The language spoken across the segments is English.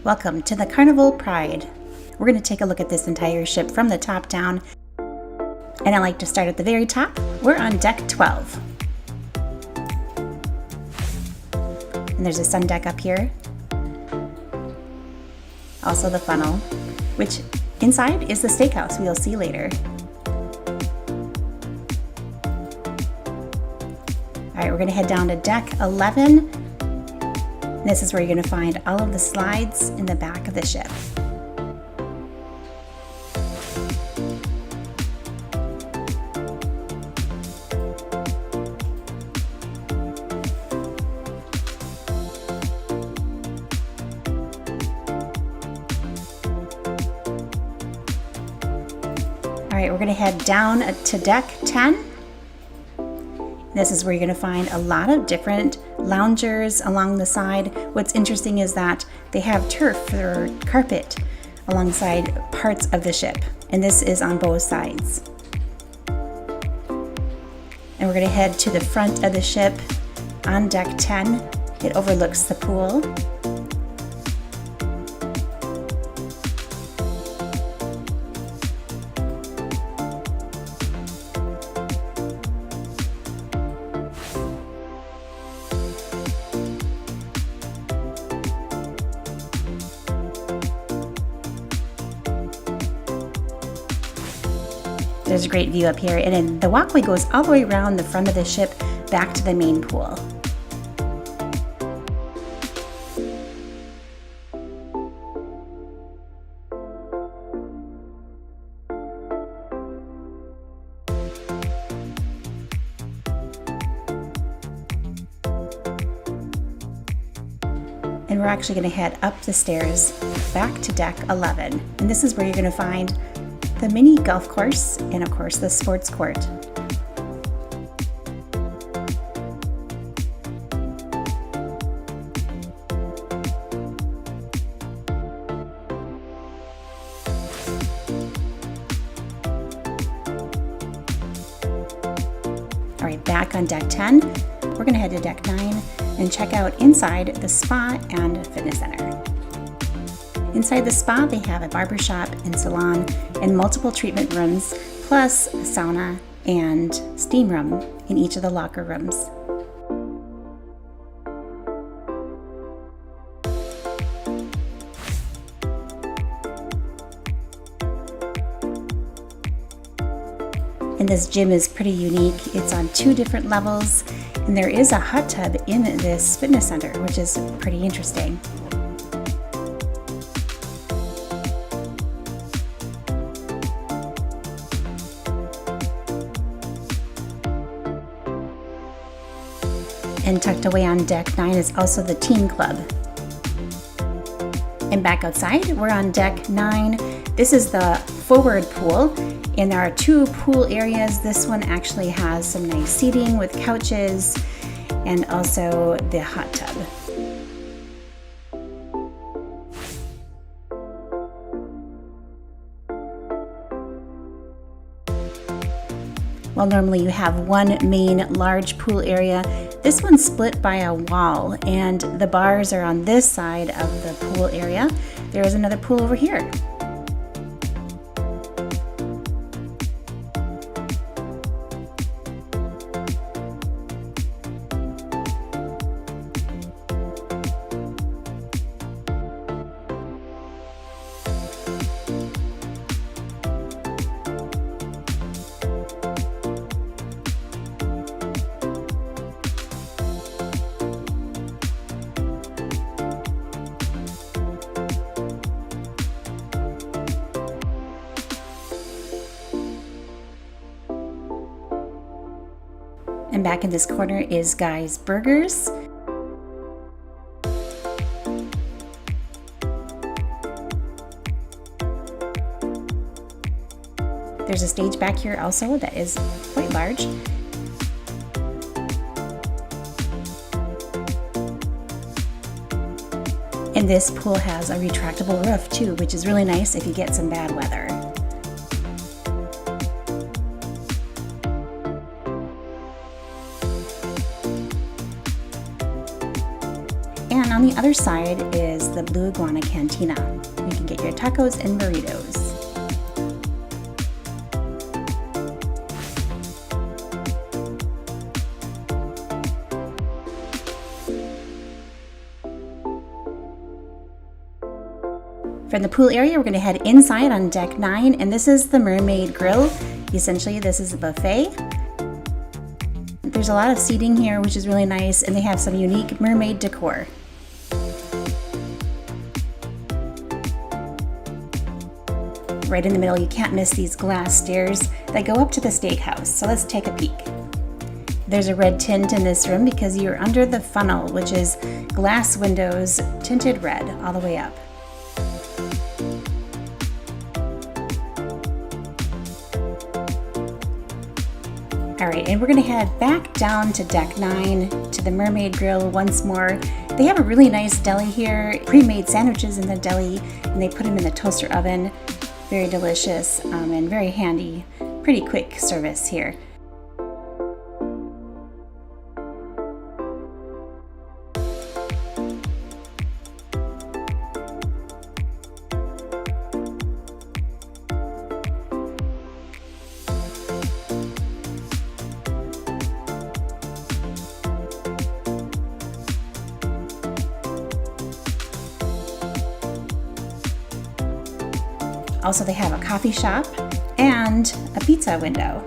Welcome to the Carnival Pride. We're going to take a look at this entire ship from the top down, and I like to start at the very top. We're on deck 12. And there's a sun deck up here. Also the funnel, which inside is the steakhouse we'll see later. All right, we're going to head down to deck 11. This is where you're going to find all of the slides in the back of the ship. All right, we're going to head down to deck 10. This is where you're going to find a lot of different loungers along the side. What's interesting is that they have turf or carpet alongside parts of the ship, and this is on both sides. And we're going to head to the front of the ship on deck 10. It overlooks the pool. There's a great view up here, and then the walkway goes all the way around the front of the ship back to the main pool. And we're actually going to head up the stairs back to deck 11, and this is where you're going to find the mini golf course and of course the sports court. All right, back on deck 10, we're going to head to deck 9 and check out inside the spa and fitness center. Inside the spa, they have a barbershop and salon and multiple treatment rooms, plus a sauna and steam room in each of the locker rooms. And this gym is pretty unique. It's on 2 different levels, and there is a hot tub in this fitness center, which is pretty interesting. And tucked away on deck 9 is also the teen club. And back outside, we're on deck 9. This is the forward pool, and there are 2 pool areas. This one actually has some nice seating with couches and also the hot tub. While normally you have one main large pool area, this one's split by a wall, and the bars are on this side of the pool area. There is another pool over here. And back in this corner is Guy's Burgers. There's a stage back here also that is quite large. And this pool has a retractable roof too, which is really nice if you get some bad weather. on the other side is the Blue Iguana Cantina. You can get your tacos and burritos. From the pool area, we're going to head inside on deck 9, and this is the Mermaid Grill. Essentially, this is a buffet. There's a lot of seating here, which is really nice, and they have some unique mermaid decor. Right in the middle, you can't miss these glass stairs that go up to the steakhouse. So let's take a peek. There's a red tint in this room because you're under the funnel, which is glass windows tinted red all the way up. All right, and we're gonna head back down to deck 9 to the Mermaid Grill once more. They have a really nice deli here, pre-made sandwiches in the deli, and they put them in the toaster oven. Very delicious and very handy, pretty quick service here. Also, they have a coffee shop and a pizza window.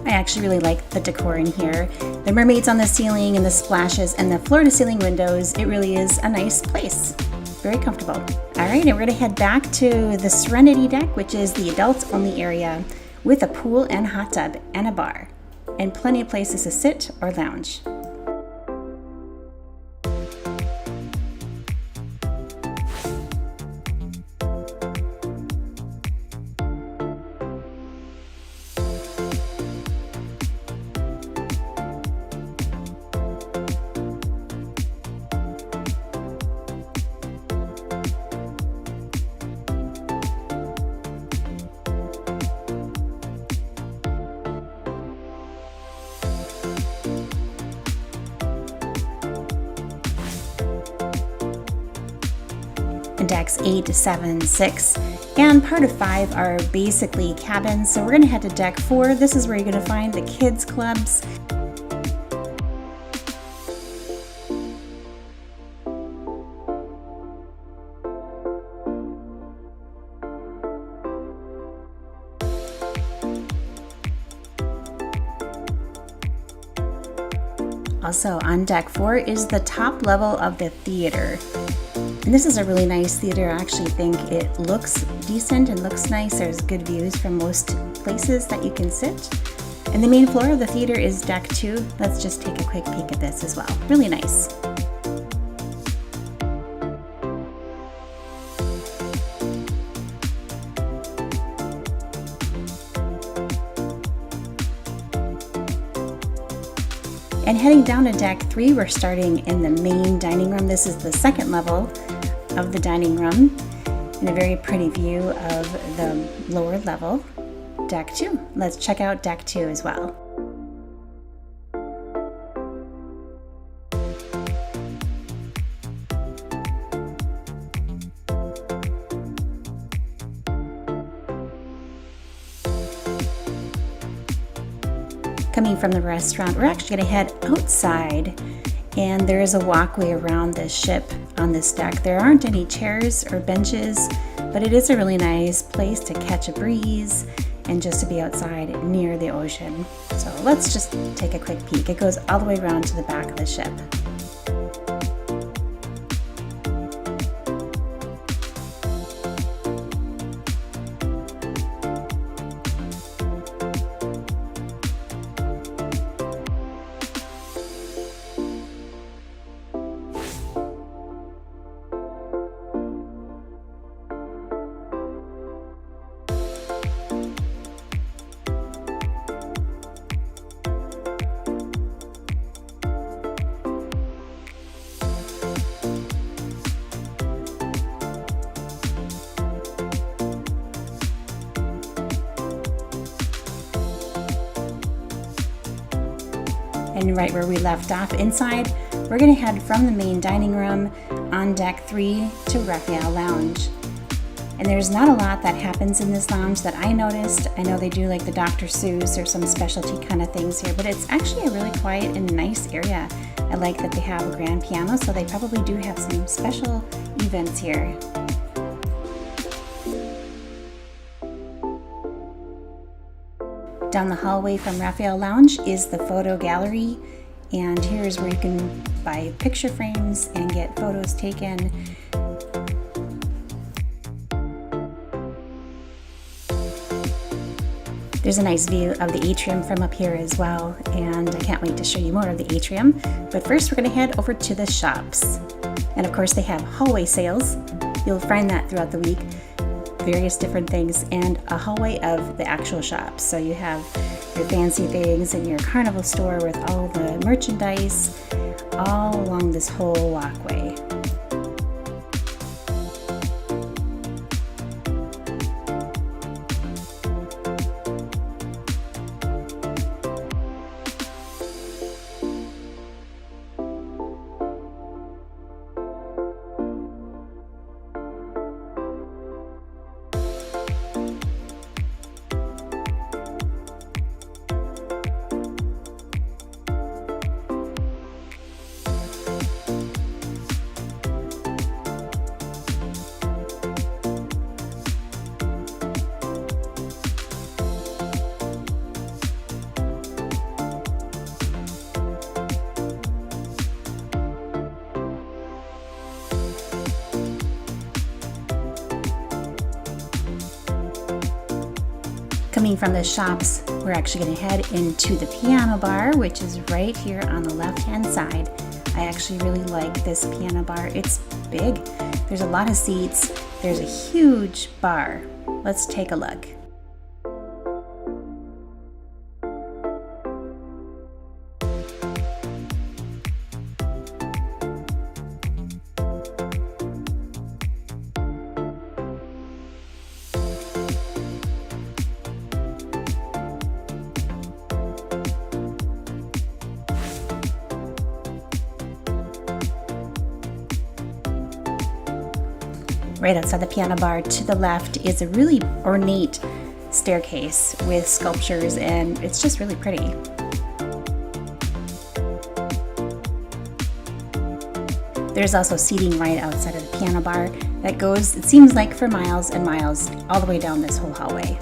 I actually really like the decor in here. The mermaids on the ceiling and the splashes and the floor-to-ceiling windows. It really is a nice place. Very comfortable. All right, and we're gonna head back to the Serenity deck, which is the adults-only area with a pool and hot tub and a bar, and plenty of places to sit or lounge. Decks 8, 7, 6, and part of 5 are basically cabins. So we're going to head to deck 4. This is where you're going to find the kids clubs. Also on deck 4 is the top level of the theater. And this is a really nice theater. I actually think it looks decent and looks nice. There's good views from most places that you can sit. And the main floor of the theater is deck 2. Let's just take a quick peek at this as well. Really nice. And heading down to deck 3, we're starting in the main dining room. This is the second level of the dining room, and a very pretty view of the lower level, deck 2. Let's check out deck 2 as well. Coming from the restaurant, we're actually going to head outside, and there is a walkway around the ship on this deck. There aren't any chairs or benches, but it is a really nice place to catch a breeze and just to be outside near the ocean. So let's just take a quick peek. It goes all the way around to the back of the ship. And right where we left off inside, we're gonna head from the main dining room on deck 3 to Raphael Lounge. And there's not a lot that happens in this lounge that I noticed. I know they do like the Dr. Seuss or some specialty kind of things here, but it's actually a really quiet and nice area. I like that they have a grand piano, so they probably do have some special events here. Down the hallway from Raphael Lounge is the photo gallery, and here's where you can buy picture frames and get photos taken. There's a nice view of the atrium from up here as well, and I can't wait to show you more of the atrium. But first we're going to head over to the shops. And of course they have hallway sales. You'll find that throughout the week. Various different things, and a hallway of the actual shops. So you have your fancy things and your Carnival store with all the merchandise all along this whole walkway. Coming from the shops, we're actually going to head into the piano bar, which is right here on the left-hand side. I actually really like this piano bar. It's big. There's a lot of seats. There's a huge bar. Let's take a look. Right outside the piano bar to the left is a really ornate staircase with sculptures, and it's just really pretty. There's also seating right outside of the piano bar that goes, it seems like, for miles and miles all the way down this whole hallway.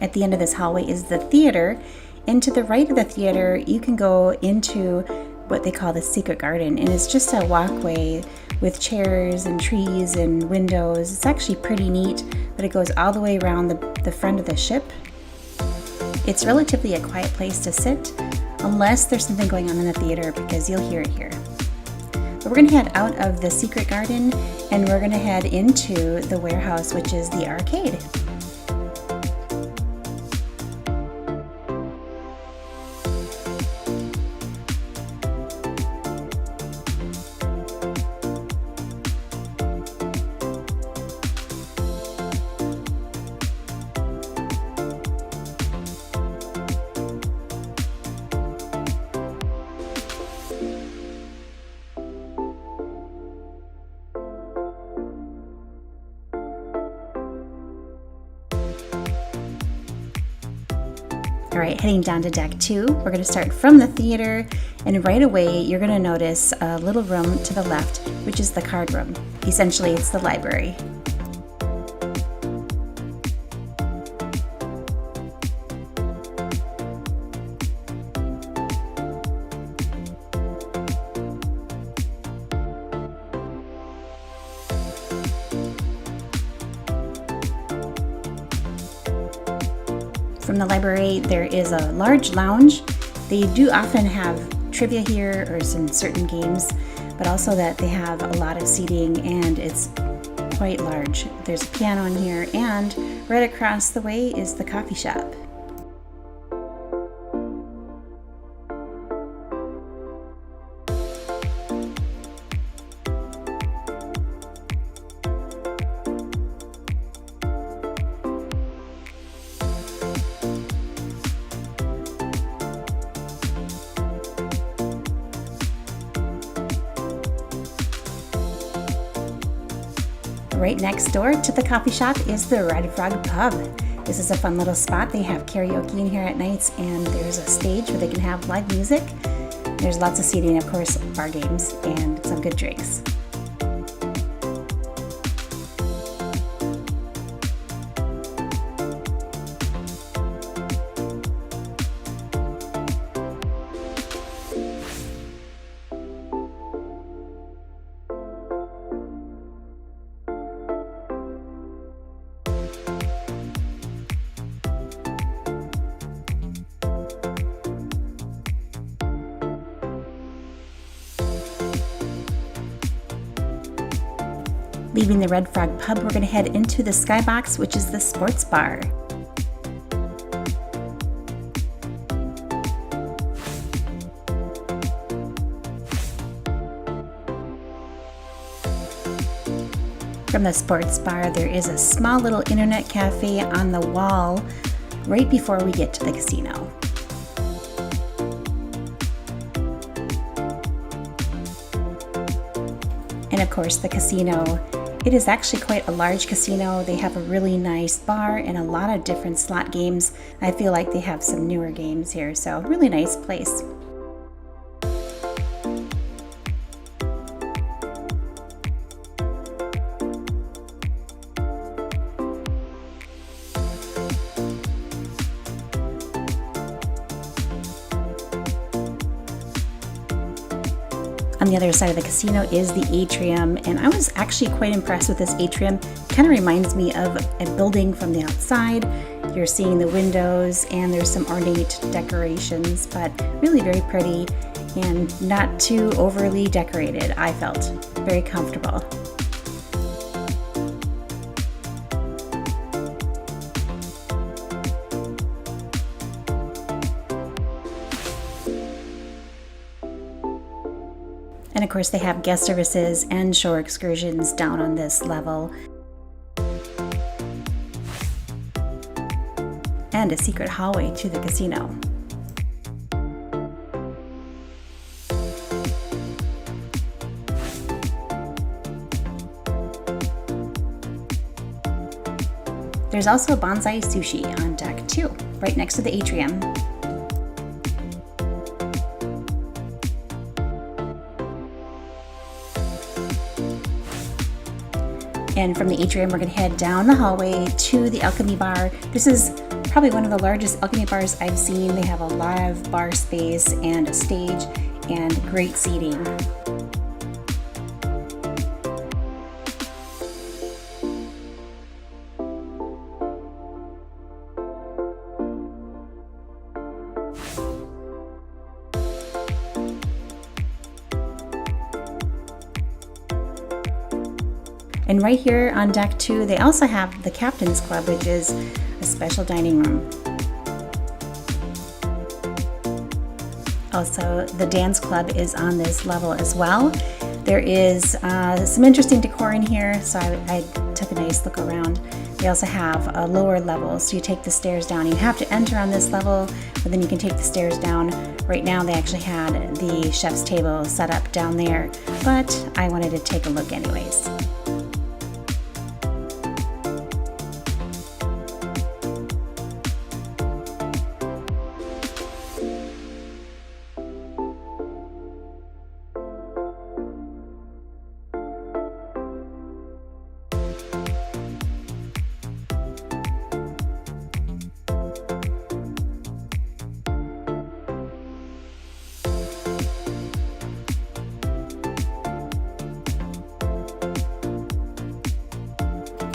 At the end of this hallway is the theater, and to the right of the theater you can go into what they call the secret garden, and it's just a walkway with chairs and trees and windows. It's actually pretty neat, but it goes all the way around the front of the ship. It's relatively a quiet place to sit, unless there's something going on in the theater, because you'll hear it here. But we're going to head out of the secret garden, and we're going to head into the warehouse, which is the arcade. All right, heading down to deck 2, we're going to start from the theater, and right away you're going to notice a little room to the left, which is the card room. Essentially, it's the library. From the library, there is a large lounge. They do often have trivia here or some certain games, but also that they have a lot of seating and it's quite large. There's a piano in here, and right across the way is the coffee shop. Right next door to the coffee shop is the Red Frog Pub. This is a fun little spot. They have karaoke in here at nights, and there's a stage where they can have live music. There's lots of seating, of course, bar games, and some good drinks. Leaving the Red Frog Pub, we're going to head into the Skybox, which is the sports bar. From the sports bar, there is a small little internet cafe on the wall right before we get to the casino. And of course, the casino. It is actually quite a large casino. They have a really nice bar and a lot of different slot games. I feel like they have some newer games here, so really nice place. On the other side of the casino is the atrium, and I was actually quite impressed with this atrium. It kind of reminds me of a building from the outside. You're seeing the windows and there's some ornate decorations, but really very pretty and not too overly decorated. I felt very comfortable. And of course, they have guest services and shore excursions down on this level. And a secret hallway to the casino. There's also bonsai sushi on deck 2, right next to the atrium. And from the atrium, we're going to head down the hallway to the Alchemy Bar. This is probably one of the largest Alchemy bars I've seen. They have a live bar space and a stage and great seating. And right here on deck 2, they also have the Captain's Club, which is a special dining room. Also, the dance club is on this level as well. There is some interesting decor in here, so I took a nice look around. They also have a lower level, so you take the stairs down. You have to enter on this level, but then you can take the stairs down. Right now, they actually had the chef's table set up down there, but I wanted to take a look anyways.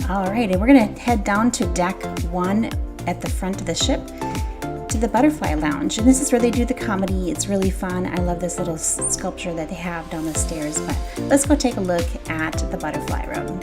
All right, and we're gonna head down to deck 1 at the front of the ship to the Butterfly Lounge. And this is where they do the comedy. It's really fun. I love this little sculpture that they have down the stairs, but let's go take a look at the Butterfly Room.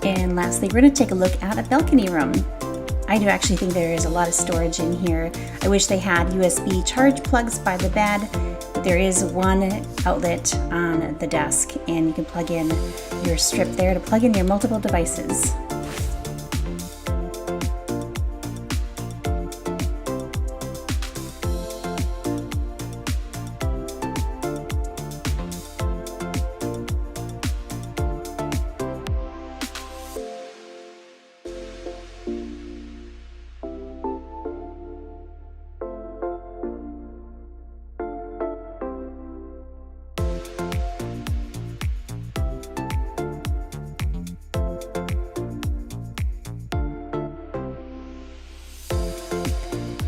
And lastly, we're going to take a look at a balcony room. I do actually think there is a lot of storage in here. I wish they had USB charge plugs by the bed, but there is one outlet on the desk, and you can plug in your strip there to plug in your multiple devices.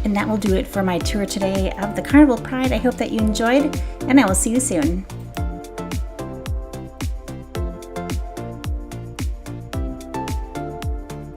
And that will do it for my tour today of the Carnival Pride. I hope that you enjoyed, and I will see you soon.